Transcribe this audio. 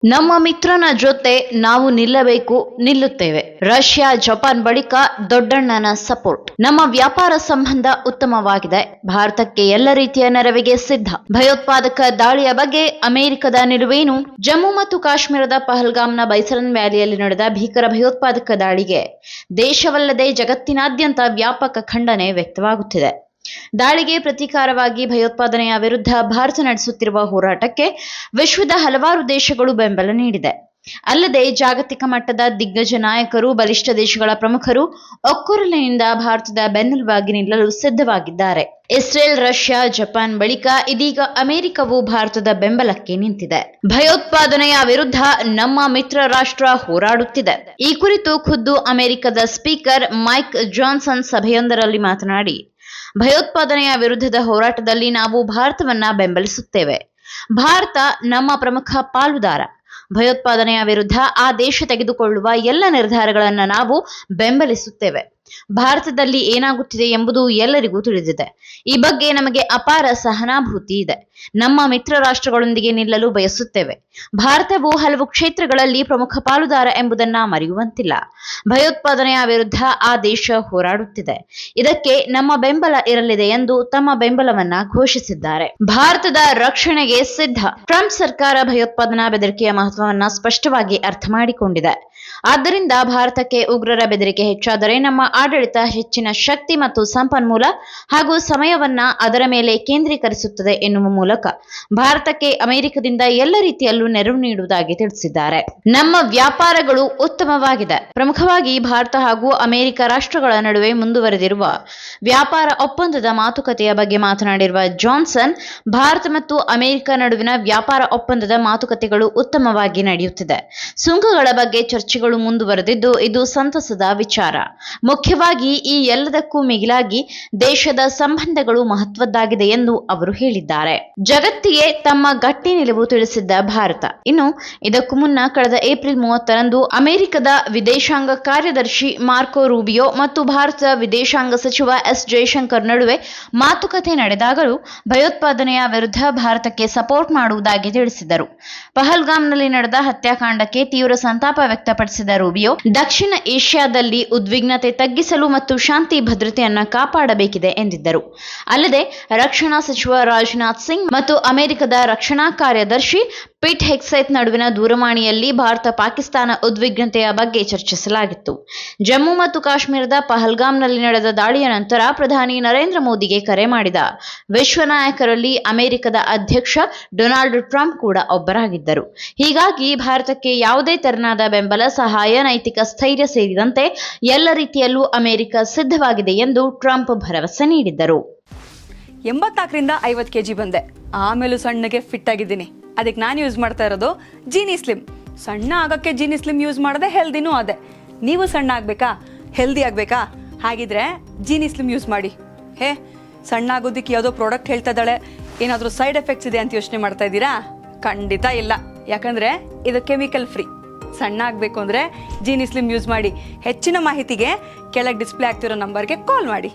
ನಮ್ಮ ಮಿತ್ರನ ಜೊತೆ ನಾವು ನಿಲ್ಲುತ್ತೇವೆ. ರಷ್ಯಾ ಜಪಾನ್ ಬಳಿಕ ದೊಡ್ಡಣ್ಣನ ಸಪೋರ್ಟ್. ನಮ್ಮ ವ್ಯಾಪಾರ ಸಂಬಂಧ ಉತ್ತಮವಾಗಿದೆ. ಭಾರತಕ್ಕೆ ಎಲ್ಲ ರೀತಿಯ ನೆರವಿಗೆ ಸಿದ್ಧ. ಭಯೋತ್ಪಾದಕ ದಾಳಿಯ ಬಗ್ಗೆ ಅಮೆರಿಕದ ನಿಲುವೇನು? ಜಮ್ಮು ಮತ್ತು ಕಾಶ್ಮೀರದ ಪಹಲ್ಗಾಮ್ನ ಬೈಸರನ್ ವ್ಯಾಲಿಯಲ್ಲಿ ನಡೆದ ಭೀಕರ ಭಯೋತ್ಪಾದಕ ದಾಳಿಗೆ ದೇಶವಲ್ಲದೆ ಜಗತ್ತಿನಾದ್ಯಂತ ವ್ಯಾಪಕ ಖಂಡನೆ ವ್ಯಕ್ತವಾಗುತ್ತಿದೆ. ದಾಳಿಗೆ ಪ್ರತೀಕಾರವಾಗಿ ಭಯೋತ್ಪಾದನೆಯ ವಿರುದ್ಧ ಭಾರತ ನಡೆಸುತ್ತಿರುವ ಹೋರಾಟಕ್ಕೆ ವಿಶ್ವದ ಹಲವಾರು ದೇಶಗಳು ಬೆಂಬಲ ನೀಡಿದೆ. ಅಲ್ಲದೆ ಜಾಗತಿಕ ಮಟ್ಟದ ದಿಗ್ಗಜ ನಾಯಕರು, ಬಲಿಷ್ಠ ದೇಶಗಳ ಪ್ರಮುಖರು ಒಕ್ಕೊರಲಿನಿಂದ ಭಾರತದ ಬೆನ್ನೆಲುಬಾಗಿ ನಿಲ್ಲಲು ಸಿದ್ಧವಾಗಿದ್ದಾರೆ. ಇಸ್ರೇಲ್, ರಷ್ಯಾ, ಜಪಾನ್ ಬಳಿಕ ಇದೀಗ ಅಮೆರಿಕವು ಭಾರತದ ಬೆಂಬಲಕ್ಕೆ ನಿಂತಿದೆ. ಭಯೋತ್ಪಾದನೆಯ ವಿರುದ್ಧ ನಮ್ಮ ಮಿತ್ರ ರಾಷ್ಟ್ರ ಹೋರಾಡುತ್ತಿದೆ. ಈ ಕುರಿತು ಖುದ್ದು ಅಮೆರಿಕದ ಸ್ಪೀಕರ್ ಮೈಕ್ ಜಾನ್ಸನ್ ಸಭೆಯೊಂದರಲ್ಲಿ ಮಾತನಾಡಿ, ಭಯೋತ್ಪಾದನೆಯ ವಿರುದ್ಧದ ಹೋರಾಟದಲ್ಲಿ ನಾವು ಭಾರತವನ್ನ ಬೆಂಬಲಿಸುತ್ತೇವೆ. ಭಾರತ ನಮ್ಮ ಪ್ರಮುಖ ಪಾಲುದಾರ. ಭಯೋತ್ಪಾದನೆಯ ವಿರುದ್ಧ ಆ ದೇಶ ತೆಗೆದುಕೊಳ್ಳುವ ಎಲ್ಲ ನಿರ್ಧಾರಗಳನ್ನು ನಾವು ಬೆಂಬಲಿಸುತ್ತೇವೆ. ಭಾರತದಲ್ಲಿ ಏನಾಗುತ್ತಿದೆ ಎಂಬುದು ಎಲ್ಲರಿಗೂ ತಿಳಿದಿದೆ. ಈ ಬಗ್ಗೆ ನಮಗೆ ಅಪಾರ ಸಹನಾಭೂತಿ ಇದೆ. ನಮ್ಮ ಮಿತ್ರ ರಾಷ್ಟ್ರಗಳೊಂದಿಗೆ ನಿಲ್ಲಲು ಬಯಸುತ್ತೇವೆ. ಭಾರತವು ಹಲವು ಕ್ಷೇತ್ರಗಳಲ್ಲಿ ಪ್ರಮುಖ ಪಾಲುದಾರ ಎಂಬುದನ್ನ ಮರೆಯುವಂತಿಲ್ಲ. ಭಯೋತ್ಪಾದನೆಯ ವಿರುದ್ಧ ಆ ದೇಶ ಹೋರಾಡುತ್ತಿದೆ. ಇದಕ್ಕೆ ನಮ್ಮ ಬೆಂಬಲ ಇರಲಿದೆ ಎಂದು ತಮ್ಮ ಬೆಂಬಲವನ್ನ ಘೋಷಿಸಿದ್ದಾರೆ. ಭಾರತದ ರಕ್ಷಣೆಗೆ ಸಿದ್ಧ. ಟ್ರಂಪ್ ಸರ್ಕಾರ ಭಯೋತ್ಪಾದನಾ ಬೆದರಿಕೆಯ ಮಹತ್ವವನ್ನ ಸ್ಪಷ್ಟವಾಗಿ ಅರ್ಥ ಮಾಡಿಕೊಂಡಿದೆ. ಆದ್ದರಿಂದ ಭಾರತಕ್ಕೆ ಉಗ್ರರ ಬೆದರಿಕೆ ಹೆಚ್ಚಾದರೆ ನಮ್ಮ ಆಡಳಿತ ಹೆಚ್ಚಿನ ಶಕ್ತಿ ಮತ್ತು ಸಂಪನ್ಮೂಲ ಹಾಗೂ ಸಮಯವನ್ನ ಅದರ ಮೇಲೆ ಕೇಂದ್ರೀಕರಿಸುತ್ತದೆ ಎನ್ನುವ ಮೂಲಕ ಭಾರತಕ್ಕೆ ಅಮೆರಿಕದಿಂದ ಎಲ್ಲ ರೀತಿಯಲ್ಲೂ ನೆರವು ನೀಡುವುದಾಗಿ ತಿಳಿಸಿದ್ದಾರೆ. ನಮ್ಮ ವ್ಯಾಪಾರಗಳು ಉತ್ತಮವಾಗಿದೆ. ಪ್ರಮುಖವಾಗಿ ಭಾರತ ಹಾಗೂ ಅಮೆರಿಕ ರಾಷ್ಟ್ರಗಳ ನಡುವೆ ಮುಂದುವರೆದಿರುವ ವ್ಯಾಪಾರ ಒಪ್ಪಂದದ ಮಾತುಕತೆಯ ಬಗ್ಗೆ ಮಾತನಾಡಿರುವ ಜಾನ್ಸನ್, ಭಾರತ ಮತ್ತು ಅಮೆರಿಕ ನಡುವಿನ ವ್ಯಾಪಾರ ಒಪ್ಪಂದದ ಮಾತುಕತೆಗಳು ಉತ್ತಮವಾಗಿ ನಡೆಯುತ್ತಿದೆ. ಸುಂಕಗಳ ಬಗ್ಗೆ ಚರ್ಚೆಗಳು ಮುಂದುವರೆದಿದ್ದು ಇದು ಸಂತಸದ ವಿಚಾರ. ಮುಖ್ಯವಾಗಿ ಈ ಎಲ್ಲದಕ್ಕೂ ಮಿಗಿಲಾಗಿ ದೇಶದ ಸಂಬಂಧಗಳು ಮಹತ್ವದ್ದಾಗಿದೆ ಎಂದು ಅವರು ಹೇಳಿದ್ದಾರೆ. ಜಗತ್ತಿಗೆ ತಮ್ಮ ಗಟ್ಟಿ ನಿಲುವು ತಿಳಿಸಿದ್ದ ಭಾರತ. ಇನ್ನು ಇದಕ್ಕೂ ಮುನ್ನ ಕಳೆದ ಏಪ್ರಿಲ್ 30ರಂದು ಅಮೆರಿಕದ ವಿದೇಶಾಂಗ ಕಾರ್ಯದರ್ಶಿ ಮಾರ್ಕೊ ರೂಬಿಯೋ ಮತ್ತು ಭಾರತದ ವಿದೇಶಾಂಗ ಸಚಿವ ಎಸ್ ಜಯಶಂಕರ್ ನಡುವೆ ಮಾತುಕತೆ ನಡೆದಾಗಲೂ ಭಯೋತ್ಪಾದನೆಯ ವಿರುದ್ಧ ಭಾರತಕ್ಕೆ ಸಪೋರ್ಟ್ ಮಾಡುವುದಾಗಿ ತಿಳಿಸಿದರು. ಪಹಲ್ಗಾಮ್ನಲ್ಲಿ ನಡೆದ ಹತ್ಯಾಕಾಂಡಕ್ಕೆ ತೀವ್ರ ಸಂತಾಪ ವ್ಯಕ್ತಪಡಿಸಿದ ರೂಬಿಯೋ, ದಕ್ಷಿಣ ಏಷ್ಯಾದಲ್ಲಿ ಉದ್ವಿಗ್ನತೆ ತಗ್ಗಿಸಲು ಮತ್ತು ಶಾಂತಿ ಭದ್ರತೆಯನ್ನ ಕಾಪಾಡಬೇಕಿದೆ ಎಂದಿದ್ದರು. ಅಲ್ಲದೆ ರಕ್ಷಣಾ ಸಚಿವ ರಾಜನಾಥ್ ಸಿಂಗ್ ಮತ್ತು ಅಮೆರಿಕದ ರಕ್ಷಣಾ ಕಾರ್ಯದರ್ಶಿ ಪಿಟ್ ಹೆಗ್ಸೆತ್ ನಡುವಿನ ದೂರವಾಣಿಯಲ್ಲಿ ಭಾರತ ಪಾಕಿಸ್ತಾನ ಉದ್ವಿಗ್ನತೆಯ ಬಗ್ಗೆ ಚರ್ಚಿಸಲಾಗಿತ್ತು. ಜಮ್ಮು ಮತ್ತು ಕಾಶ್ಮೀರದ ಪಹಲ್ಗಾಮ್ನಲ್ಲಿ ನಡೆದ ದಾಳಿಯ ನಂತರ ಪ್ರಧಾನಿ ನರೇಂದ್ರ ಮೋದಿಗೆ ಕರೆ ಮಾಡಿದ ವಿಶ್ವ ನಾಯಕರಲ್ಲಿ ಅಮೆರಿಕದ ಅಧ್ಯಕ್ಷ ಡೊನಾಲ್ಡ್ ಟ್ರಂಪ್ ಕೂಡ ಒಬ್ಬರಾಗಿದ್ದರು. ಹೀಗಾಗಿ ಭಾರತಕ್ಕೆ ಯಾವುದೇ ತೆರನಾದ ಬೆಂಬಲ, ಸಹಾಯ, ನೈತಿಕ ಸ್ಥೈರ್ಯ ಸೇರಿದಂತೆ ಎಲ್ಲ ರೀತಿಯಲ್ಲೂ ಅಮೆರಿಕ ಸಿದ್ಧವಾಗಿದೆ ಎಂದು ಟ್ರಂಪ್ ಭರವಸೆ ನೀಡಿದ್ದರು. 84ರಿಂದ 50 kg ಬಂದೆ. ಆಮೇಲೂ ಸಣ್ಣಗೆ ಫಿಟ್ ಆಗಿದ್ದೀನಿ. ಅದಕ್ಕೆ ನಾನು ಯೂಸ್ ಮಾಡ್ತಾ ಇರೋದು ಜೀನಿ ಸ್ಲಿಮ್. ಸಣ್ಣ ಆಗೋಕ್ಕೆ ಜೀನಿ ಸ್ಲಿಮ್ ಯೂಸ್ ಮಾಡಿದೆ, ಹೆಲ್ದಿನೂ ಅದೇ. ನೀವು ಸಣ್ಣ ಆಗಬೇಕಾ, ಹೆಲ್ದಿ ಆಗಬೇಕಾ? ಹಾಗಿದ್ರೆ ಜೀನಿ ಸ್ಲಿಮ್ ಯೂಸ್ ಮಾಡಿ. ಸಣ್ಣ ಆಗೋದಕ್ಕೆ ಯಾವುದೋ ಪ್ರಾಡಕ್ಟ್ ಹೇಳ್ತಾ ಇದ್ದಾಳೆ, ಏನಾದರೂ ಸೈಡ್ ಎಫೆಕ್ಟ್ಸ್ ಇದೆ ಅಂತ ಯೋಚನೆ ಮಾಡ್ತಾ ಇದ್ದೀರಾ? ಖಂಡಿತ ಇಲ್ಲ. ಯಾಕಂದರೆ ಇದು ಕೆಮಿಕಲ್ ಫ್ರೀ. ಸಣ್ಣ ಆಗಬೇಕು ಅಂದರೆ ಜೀನಿ ಸ್ಲಿಮ್ ಯೂಸ್ ಮಾಡಿ. ಹೆಚ್ಚಿನ ಮಾಹಿತಿಗೆ ಕೆಳಗೆ ಡಿಸ್ಪ್ಲೇ ಆಗ್ತಿರೋ ನಂಬರ್ಗೆ ಕಾಲ್ ಮಾಡಿ.